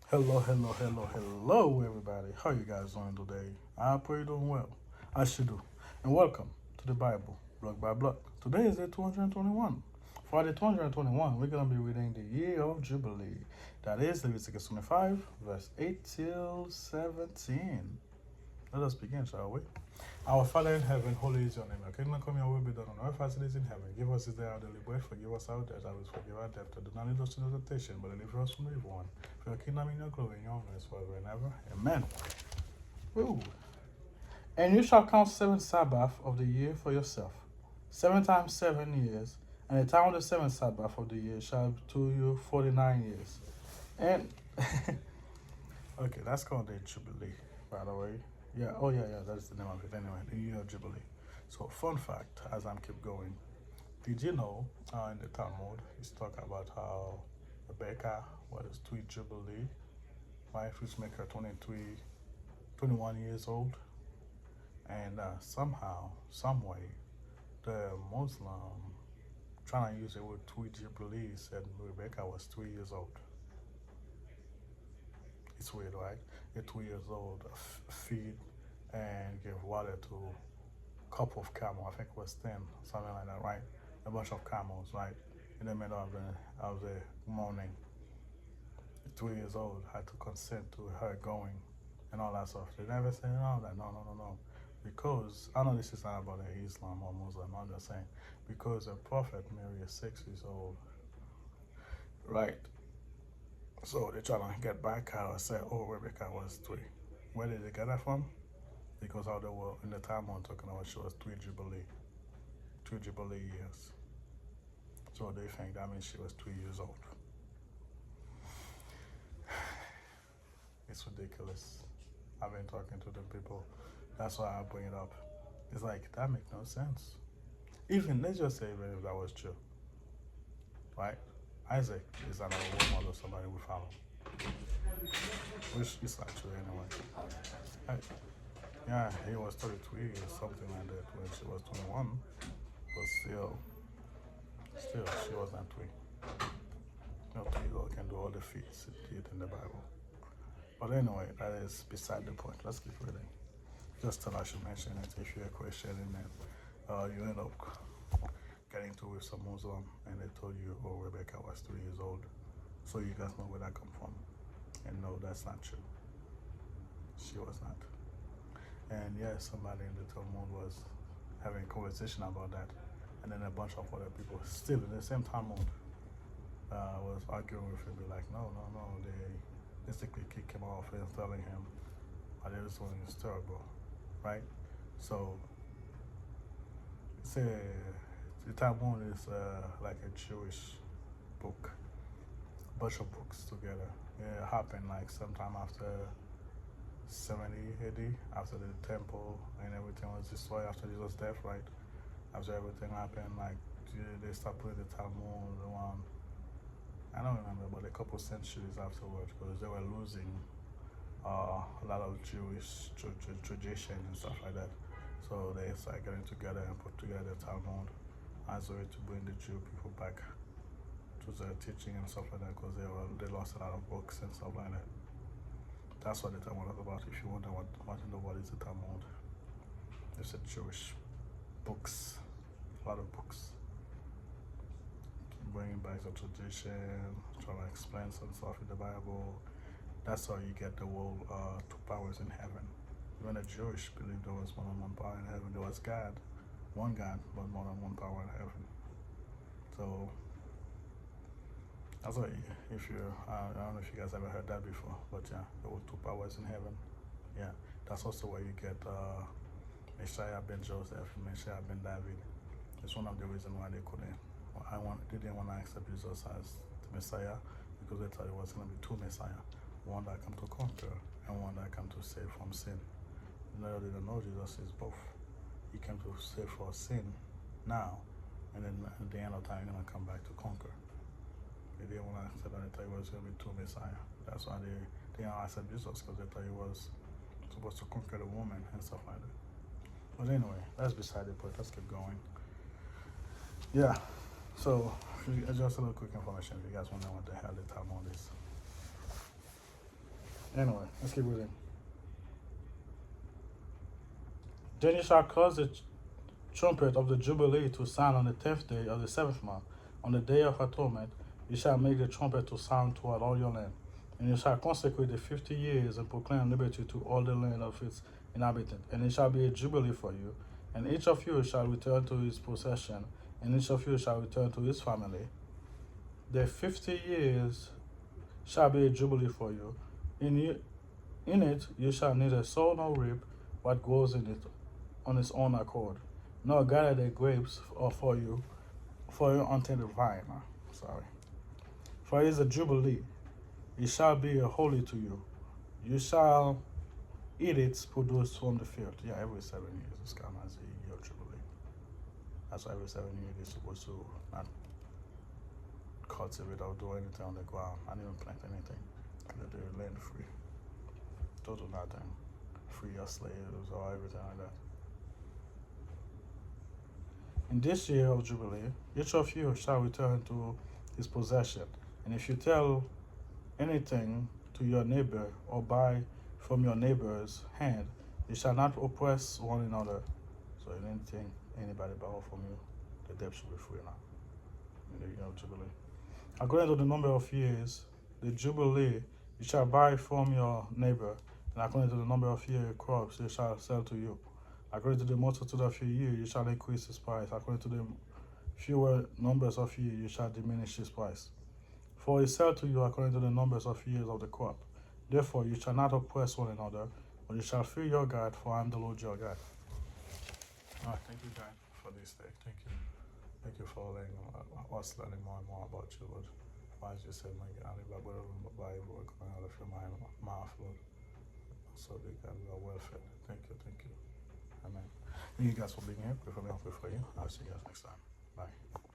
Hello, everybody. How you guys doing today? I pray you're doing well. I should do. And welcome to the Bible, block by block. Today is day 221. For day 221, we're going to be reading the year of Jubilee. That is Leviticus 25, verse 8 till 17. Let us begin, shall we? Our Father in heaven, holy is your name. Your kingdom come, your will be done on earth as it is in heaven. Give us this day our daily bread. Forgive us our debts, as we forgive our debtors. Do not lead us into temptation, but deliver us from the evil one. For your kingdom and your glory and your honor is forever and ever. Amen. Ooh. And you shall count 7 Sabbaths of the year for yourself, 7 times 7 years, and the time of the 7th Sabbath of the year shall be to you 49 years. And okay, that's called the Jubilee, by the way. Yeah, oh yeah, that's the name of it anyway, the year of Jubilee. So, fun fact as I'm keep going. Did you know in the Talmud, it's talk about how Rebecca was 2 Jubilee, right, which make her 21 years old. And somehow, some way, the Muslim trying to use the word 2 Jubilee said Rebecca was 3 years old. It's weird, right? You're 2 years old, feed and give water to a couple of camels. I think it was 10, something like that, right? A bunch of camels, right? In the middle of the morning. 2 years old had to consent to her going and all that stuff. They never said all that. No. Because I know this is not about Islam or Muslim. I'm just saying because the Prophet married a 6 years old, right? So they try to get back at her and say, oh, Rebecca was 3. Where did they get that from? Because how they were in the time I'm talking about, she was 3 Jubilee years. So they think that means she was 3 years old. It's ridiculous. I've been talking to the people. That's why I bring it up. It's like that makes no sense. Even let's just say even if that was true, right? Isaac is another role model somebody we follow, which is not true anyway. Right? Yeah, he was 33 or something like that when she was 21, but still she was not 3. No 3-year-old can do all the feats it did in the Bible. But anyway, that is beside the point. Let's keep reading. Just thought I should mention it if you're questioning it. You end up getting to with some Muslim and they told you, oh, Rebecca was 3 years old. So you guys know where that come from. And no, that's not true. She was not. And yes, somebody in the Talmud was having a conversation about that. And then a bunch of other people still in the same Talmud was arguing with him, be like, no. They basically kick him off and telling him what he was doing is terrible, right? So, say the Talmud is like a Jewish book, bunch of books together. It happened like sometime after 70 AD, after the temple and everything was destroyed after Jesus' death, right? After everything happened, like they stopped putting the Talmud around, I don't remember, but a couple centuries afterwards, because they were losing a lot of Jewish tradition and stuff like that. So they started getting together and put together the Talmud as a way to bring the Jew people back to their teaching and stuff like that, because they lost a lot of books and stuff like that. That's what the Talmud is about. If you wonder what in the world is the Talmud, it's a Jewish books, a lot of books, bringing back the tradition, trying to explain some stuff in the Bible. That's how you get the whole 2 powers in heaven. When the Jewish believed there was more than one power in heaven, there was God, one God, but more than one power in heaven. So that's why if you, I don't know if you guys ever heard that before, but yeah, there were 2 powers in heaven. Yeah, that's also where you get Messiah ben Joseph and Messiah ben David. It's one of the reasons why they didn't want to accept Jesus as the Messiah, because they thought it was going to be 2 Messiah, one that come to conquer and one that come to save from sin. No, they don't know Jesus is both. He came to save for sin now, and then at the end of time, he's going to come back to conquer. They didn't want to accept that. They thought it was going to be 2 Messiah. That's why they didn't accept Jesus, because they thought he was supposed to conquer the woman and stuff like that. But anyway, that's beside the point. Let's keep going. Yeah, so just a little quick information if you guys want to know what the hell the Talmud is. Anyway, let's keep reading. Then you shall cause the trumpet of the Jubilee to sound on the 10th day of the 7th month. On the day of atonement, you shall make the trumpet to sound toward all your land. And you shall consecrate the 50 years and proclaim liberty to all the land of its inhabitants. And it shall be a jubilee for you. And each of you shall return to his possession, and each of you shall return to his family. The 50 years shall be a jubilee for you. In it you shall neither sow nor reap what grows in it on its own accord, nor gather the grapes for you until the vine. Sorry. For it is a jubilee. It shall be a holy to you. You shall eat its produce from the field. Yeah, every 7 years is counted as a year of jubilee. That's why every 7 years you're supposed to not cultivate or do anything on the ground, not even plant anything. Let the land free. Total nothing. Free your slaves or everything like that. In this year of Jubilee, each of you shall return to his possession. And if you tell anything to your neighbor or buy from your neighbor's hand, you shall not oppress one another. So anything anybody borrow from you, the debt should be free now. In the year of Jubilee. According to the number of years, the Jubilee, you shall buy from your neighbor, and according to the number of your crops, they shall sell to you. According to the multitude of your years, you shall increase his price. According to the fewer numbers of years, you shall diminish his price. For he sell to you according to the numbers of years of the crop. Therefore, you shall not oppress one another, but you shall fear your God, for I am the Lord your God. All right, thank you, God, for this day. Thank you. Thank you for letting us learning more and more about you, Lord. As you said, my God, I live by every word coming out of your mouth, Lord. So, dear God, we are well fed. Thank you, thank you. Amen. Thank you guys for being here. Pray for me, I'll pray for you. I'll see you guys next time. Bye.